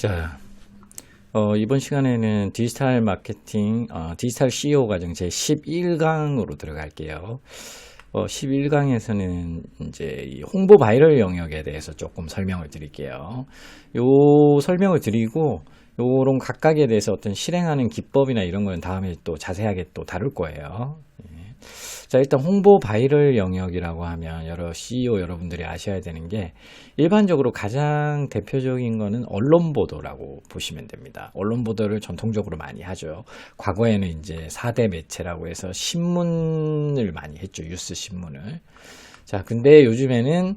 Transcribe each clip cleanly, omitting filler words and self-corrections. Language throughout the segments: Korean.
자, 이번 시간에는 디지털 마케팅, 디지털 CEO 과정 제 11강으로 들어갈게요. 11강에서는 이제 이 홍보 바이럴 영역에 대해서 조금 설명을 드릴게요. 요 설명을 드리고, 요런 각각에 대해서 어떤 실행하는 기법이나 이런 건 다음에 또 자세하게 또 다룰 거예요. 자, 일단 홍보 바이럴 영역이라고 하면 여러 CEO 여러분들이 아셔야 되는 게 일반적으로 가장 대표적인 거는 언론 보도라고 보시면 됩니다. 언론 보도를 전통적으로 많이 하죠. 과거에는 이제 4대 매체라고 해서 신문을 많이 했죠. 뉴스 신문을. 자, 근데 요즘에는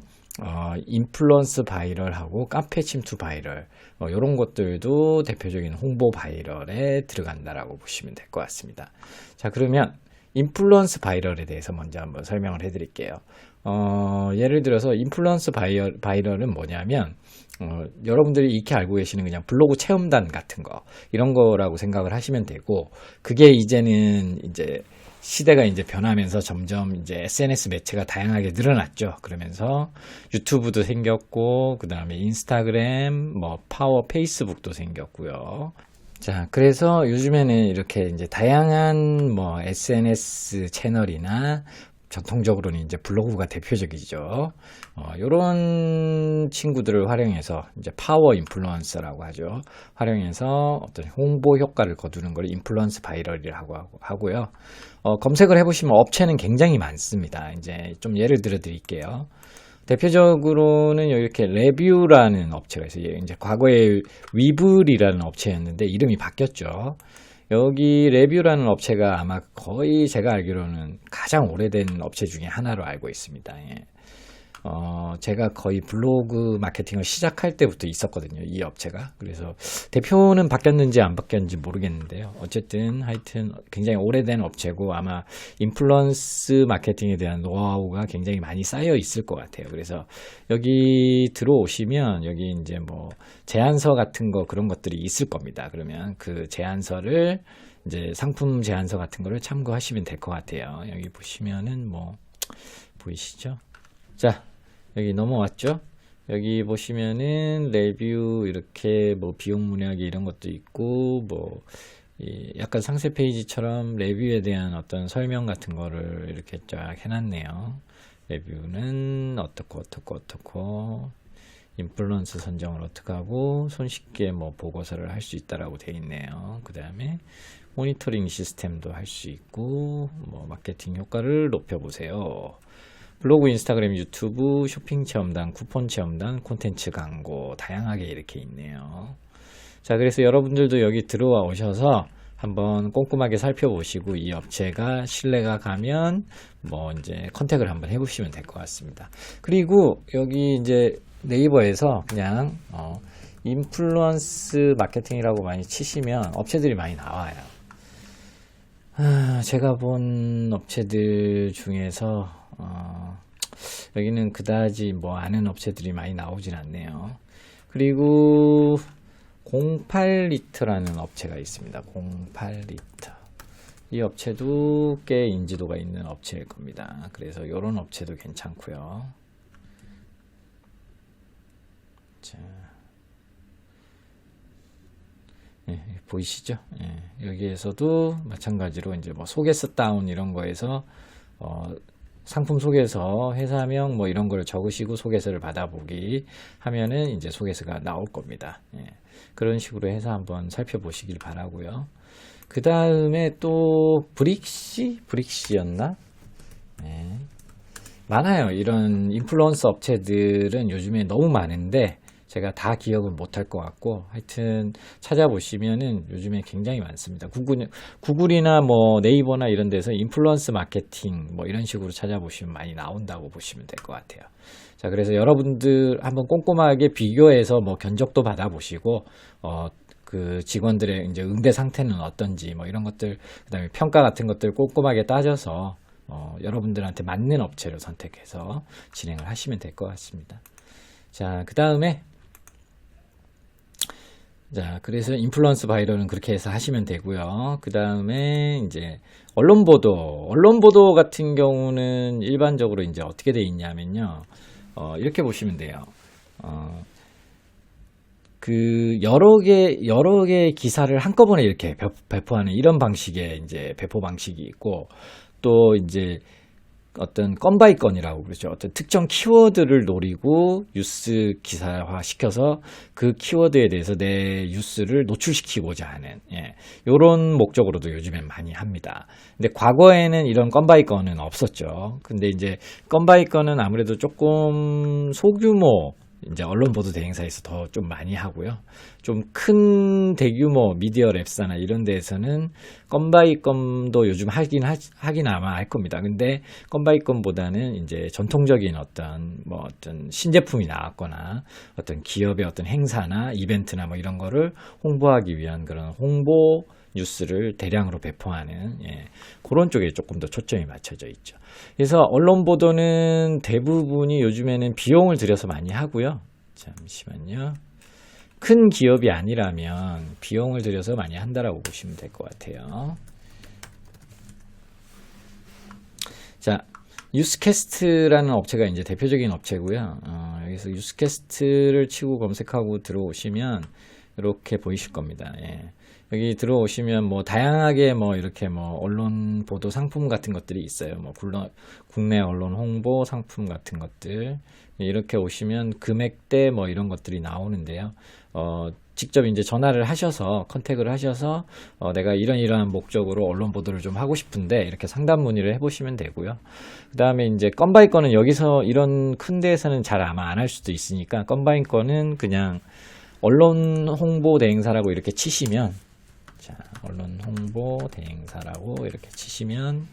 인플루언스 바이럴하고 카페 침투 바이럴 이런 것들도 대표적인 홍보 바이럴에 들어간다라고 보시면 될 것 같습니다. 자, 그러면 인플루언스 바이럴에 대해서 먼저 한번 설명을 해드릴게요. 예를 들어서 인플루언스 바이럴은 뭐냐면 여러분들이 익히 알고 계시는 그냥 블로그 체험단 같은 거 이런 거라고 생각을 하시면 되고, 그게 이제는 이제 시대가 이제 변하면서 점점 이제 SNS 매체가 다양하게 늘어났죠. 그러면서 유튜브도 생겼고, 그 다음에 인스타그램, 페이스북도 생겼고요. 자, 그래서 요즘에는 이렇게 이제 다양한 SNS 채널이나 전통적으로는 이제 블로그가 대표적이죠. 요런 친구들을 활용해서 이제 파워 인플루언서라고 하죠. 활용해서 어떤 홍보 효과를 거두는 걸 인플루언스 바이럴이라고 하고요. 검색을 해보시면 업체는 굉장히 많습니다. 이제 좀 예를 들어 드릴게요. 대표적으로는 이렇게 레뷰라는 업체가 있어요. 이제 과거에 위블이라는 업체였는데 이름이 바뀌었죠. 여기 레뷰라는 업체가 아마 거의 제가 알기로는 가장 오래된 업체 중에 하나로 알고 있습니다. 예. 제가 거의 블로그 마케팅을 시작할 때부터 있었거든요, 이 업체가. 그래서 대표는 바뀌었는지 안 바뀌었는지 모르겠는데요. 어쨌든 하여튼 굉장히 오래된 업체고 아마 인플루언스 마케팅에 대한 노하우가 굉장히 많이 쌓여 있을 것 같아요. 그래서 여기 들어오시면 여기 이제 제안서 같은 거 그런 것들이 있을 겁니다. 그러면 그 제안서를 이제 상품 제안서 같은 거를 참고하시면 될 것 같아요. 여기 보시면은 보이시죠? 자, 여기 넘어왔죠? 여기 보시면은 레뷰 이렇게 비용 문의하기 이런 것도 있고 약간 상세 페이지처럼 레뷰에 대한 어떤 설명 같은 거를 이렇게 쫙 해놨네요. 레뷰는 어떻고 인플루언스 선정을 어떻게 하고 손쉽게 보고서를 할 수 있다라고 되어 있네요. 그 다음에 모니터링 시스템도 할 수 있고 마케팅 효과를 높여보세요. 블로그, 인스타그램, 유튜브, 쇼핑 체험단, 쿠폰 체험단, 콘텐츠 광고 다양하게 이렇게 있네요. 자, 그래서 여러분들도 여기 들어와 오셔서 한번 꼼꼼하게 살펴보시고 이 업체가 신뢰가 가면 이제 컨택을 한번 해보시면 될 것 같습니다. 그리고 여기 이제 네이버에서 그냥 인플루언스 마케팅이라고 많이 치시면 업체들이 많이 나와요. 제가 본 업체들 중에서 여기는 그다지 아는 업체들이 많이 나오진 않네요. 그리고 08리터라는 업체가 있습니다. 08리터. 이 업체도 꽤 인지도가 있는 업체일 겁니다. 그래서 이런 업체도 괜찮고요. 자, 예, 보이시죠? 예, 여기에서도 마찬가지로 이제 소개서 다운 이런 거에서 상품 소개서, 회사명 이런 걸 적으시고 소개서를 받아보기 하면은 이제 소개서가 나올 겁니다. 예, 그런 식으로 해서 한번 살펴보시길 바라고요. 그 다음에 또 브릭시였나? 예, 많아요. 이런 인플루언서 업체들은 요즘에 너무 많은데 제가 다 기억을 못할 것 같고, 하여튼 찾아보시면은 요즘에 굉장히 많습니다. 구글이나 네이버나 이런 데서 인플루언스 마케팅 이런 식으로 찾아보시면 많이 나온다고 보시면 될 것 같아요. 자, 그래서 여러분들 한번 꼼꼼하게 비교해서 견적도 받아보시고, 그 직원들의 이제 응대 상태는 어떤지 이런 것들, 그 다음에 평가 같은 것들 꼼꼼하게 따져서 여러분들한테 맞는 업체를 선택해서 진행을 하시면 될 것 같습니다. 자, 그 다음에 그래서 인플루언스 바이럴은 그렇게 해서 하시면 되고요. 그 다음에 이제 언론 보도 같은 경우는 일반적으로 이제 어떻게 돼 있냐면요. 이렇게 보시면 돼요. 그 여러 개의 기사를 한꺼번에 이렇게 배포하는 이런 방식의 이제 배포 방식이 있고, 또 이제 어떤 건 바이 건이라고 그러죠. 어떤 특정 키워드를 노리고 뉴스 기사화 시켜서 그 키워드에 대해서 내 뉴스를 노출시키고자 하는, 요런 목적으로도 요즘엔 많이 합니다. 근데 과거에는 이런 건 바이 건은 없었죠. 근데 이제 건 바이 건은 아무래도 조금 소규모 이제 언론 보도 대행사에서 더 좀 많이 하고요. 좀 큰 대규모 미디어 랩사나 이런 데에서는 건바이 건도 요즘 하긴 아마 할 겁니다. 근데 건바이 건보다는 이제 전통적인 어떤 신제품이 나왔거나 어떤 기업의 어떤 행사나 이벤트나 뭐 이런 거를 홍보하기 위한 그런 홍보 뉴스를 대량으로 배포하는, 그런 쪽에 조금 더 초점이 맞춰져 있죠. 그래서 언론 보도는 대부분이 요즘에는 비용을 들여서 많이 하고요. 잠시만요. 큰 기업이 아니라면 비용을 들여서 많이 한다라고 보시면 될 것 같아요. 자, 뉴스캐스트라는 업체가 이제 대표적인 업체고요. 여기서 뉴스캐스트를 치고 검색하고 들어오시면 이렇게 보이실 겁니다. 여기 들어오시면 뭐 다양하게 뭐 이렇게 뭐 언론 보도 상품 같은 것들이 있어요. 뭐 국내 언론 홍보 상품 같은 것들, 이렇게 오시면 금액대 뭐 이런 것들이 나오는데요. 직접 이제 전화를 하셔서 컨택을 하셔서 내가 이러한 목적으로 언론 보도를 좀 하고 싶은데 이렇게 상담 문의를 해보시면 되고요. 그 다음에 이제 건바이 건은 여기서 이런 큰 데에서는 잘 아마 안 할 수도 있으니까 건바이 건은 그냥 언론 홍보 대행사라고 이렇게 치시면, 자, 언론 홍보 대행사라고 이렇게 치시면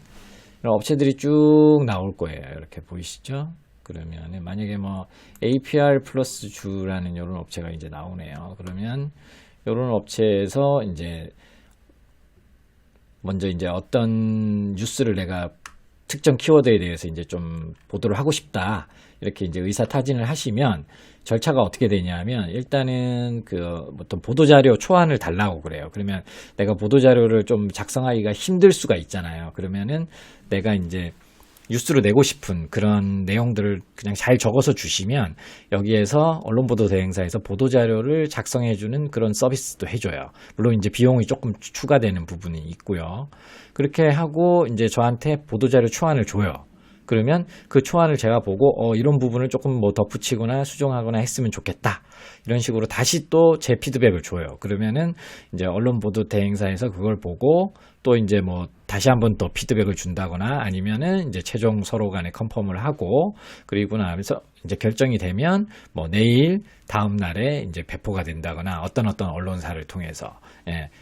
이런 업체들이 쭉 나올 거예요. 이렇게 보이시죠? 그러면 만약에 뭐 APR 플러스 주라는 이런 업체가 이제 나오네요. 그러면 이런 업체에서 이제 먼저 이제 어떤 뉴스를 내가 특정 키워드에 대해서 이제 좀 보도를 하고 싶다, 이렇게 이제 의사타진을 하시면 절차가 어떻게 되냐면, 일단은 그 어떤 보도자료 초안을 달라고 그래요. 그러면 내가 보도자료를 좀 작성하기가 힘들 수가 있잖아요. 그러면은 내가 이제 뉴스로 내고 싶은 그런 내용들을 그냥 잘 적어서 주시면 여기에서 언론보도 대행사에서 보도자료를 작성해주는 그런 서비스도 해줘요. 물론 이제 비용이 조금 추가되는 부분이 있고요. 그렇게 하고 이제 저한테 보도자료 초안을 줘요. 그러면 그 초안을 제가 보고 이런 부분을 조금 뭐 덧붙이거나 수정하거나 했으면 좋겠다, 이런 식으로 다시 또 제 피드백을 줘요. 그러면은 이제 언론 보도 대행사에서 그걸 보고 또 이제 뭐 다시 한번 또 피드백을 준다거나 아니면은 이제 최종 서로 간에 컨펌을 하고, 그리고 나면서 이제 결정이 되면 뭐 내일 다음 날에 이제 배포가 된다거나 어떤 언론사를 통해서,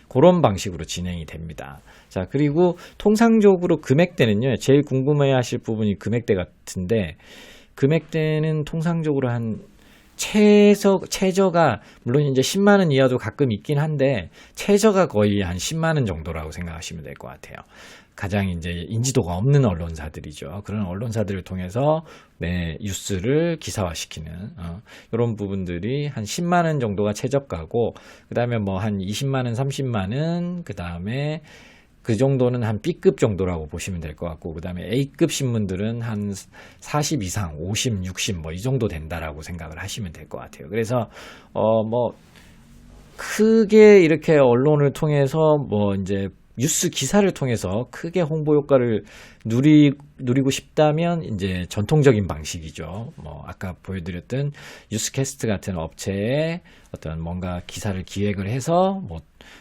그런 방식으로 진행이 됩니다. 자, 그리고 통상적으로 금액대는요, 제일 궁금해 하실 부분이 금액대 같은데, 금액대는 통상적으로 한 최저가 물론 이제 10만 원 이하도 가끔 있긴 한데 최저가 거의 한 10만 원 정도라고 생각하시면 될 것 같아요. 가장 이제 인지도가 없는 언론사들이죠. 그런 언론사들을 통해서 내 뉴스를 기사화시키는 이런 부분들이 한 10만 원 정도가 최저가고, 그 다음에 뭐 한 20만 원, 30만 원, 그 다음에 그 정도는 한 B급 정도라고 보시면 될 것 같고, 그 다음에 A급 신문들은 한 40 이상, 50, 60 뭐 이 정도 된다라고 생각을 하시면 될 것 같아요. 그래서 뭐 크게 이렇게 언론을 통해서 뭐 이제 뉴스 기사를 통해서 크게 홍보 효과를 누리고 싶다면 이제 전통적인 방식이죠. 뭐 아까 보여드렸던 뉴스캐스트 같은 업체에 어떤 뭔가 기사를 기획을 해서 뭐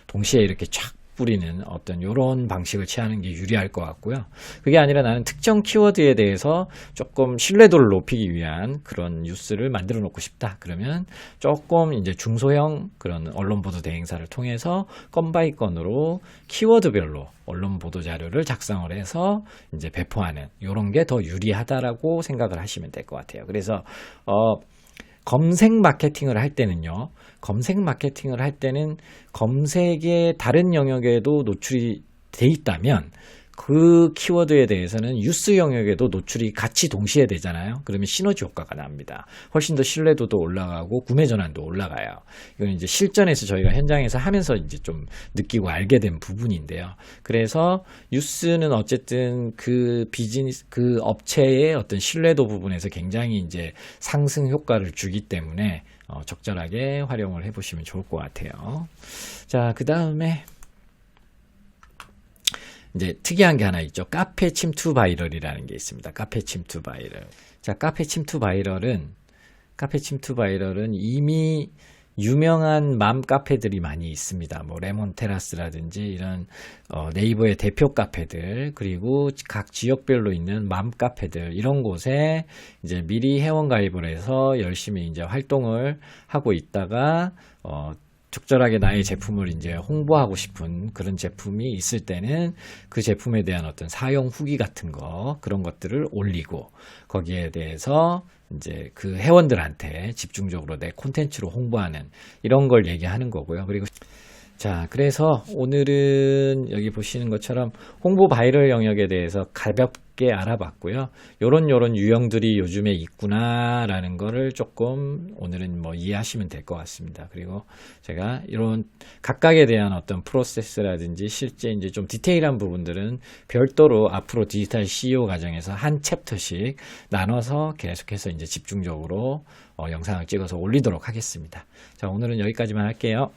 동시에 이렇게 쫙 뿌리는 어떤 요런 방식을 취하는 게 유리할 것 같고요. 그게 아니라 나는 특정 키워드에 대해서 조금 신뢰도를 높이기 위한 그런 뉴스를 만들어 놓고 싶다. 그러면 조금 이제 중소형 그런 언론 보도 대행사를 통해서 건 바이 건으로 키워드별로 언론 보도 자료를 작성을 해서 이제 배포하는 요런 게 더 유리하다라고 생각을 하시면 될 것 같아요. 그래서 검색 마케팅을 할 때는요, 검색 마케팅을 할 때는 검색의 다른 영역에도 노출이 돼 있다면 그 키워드에 대해서는 뉴스 영역에도 노출이 같이 동시에 되잖아요. 그러면 시너지 효과가 납니다. 훨씬 더 신뢰도도 올라가고 구매 전환도 올라가요. 이건 이제 실전에서 저희가 현장에서 하면서 이제 좀 느끼고 알게 된 부분인데요. 그래서 뉴스는 어쨌든 그 비즈니스, 그 업체의 어떤 신뢰도 부분에서 굉장히 이제 상승 효과를 주기 때문에 적절하게 활용을 해보시면 좋을 것 같아요. 자, 그 다음에 이제 특이한 게 하나 있죠. 카페 침투 바이럴이라는 게 있습니다. 카페 침투 바이럴. 자, 카페 침투 바이럴은 이미 유명한 맘 카페들이 많이 있습니다. 뭐 레몬 테라스라든지 이런 네이버의 대표 카페들, 그리고 각 지역별로 있는 맘 카페들, 이런 곳에 이제 미리 회원 가입을 해서 열심히 이제 활동을 하고 있다가 적절하게 나의 제품을 이제 홍보하고 싶은 그런 제품이 있을 때는 그 제품에 대한 어떤 사용 후기 같은 그런 것들을 올리고, 거기에 대해서 이제 그 회원들한테 집중적으로 내 콘텐츠로 홍보하는 이런 걸 얘기하는 거고요. 그리고 자, 그래서 오늘은 여기 보시는 것처럼 홍보 바이럴 영역에 대해서 가볍게 알아봤고요. 요런 유형들이 요즘에 있구나라는 거를 조금 오늘은 뭐 이해하시면 될 것 같습니다. 그리고 제가 이런 각각에 대한 어떤 프로세스라든지 실제 이제 좀 디테일한 부분들은 별도로 앞으로 디지털 CEO 과정에서 한 챕터씩 나눠서 계속해서 이제 집중적으로 영상을 찍어서 올리도록 하겠습니다. 자, 오늘은 여기까지만 할게요.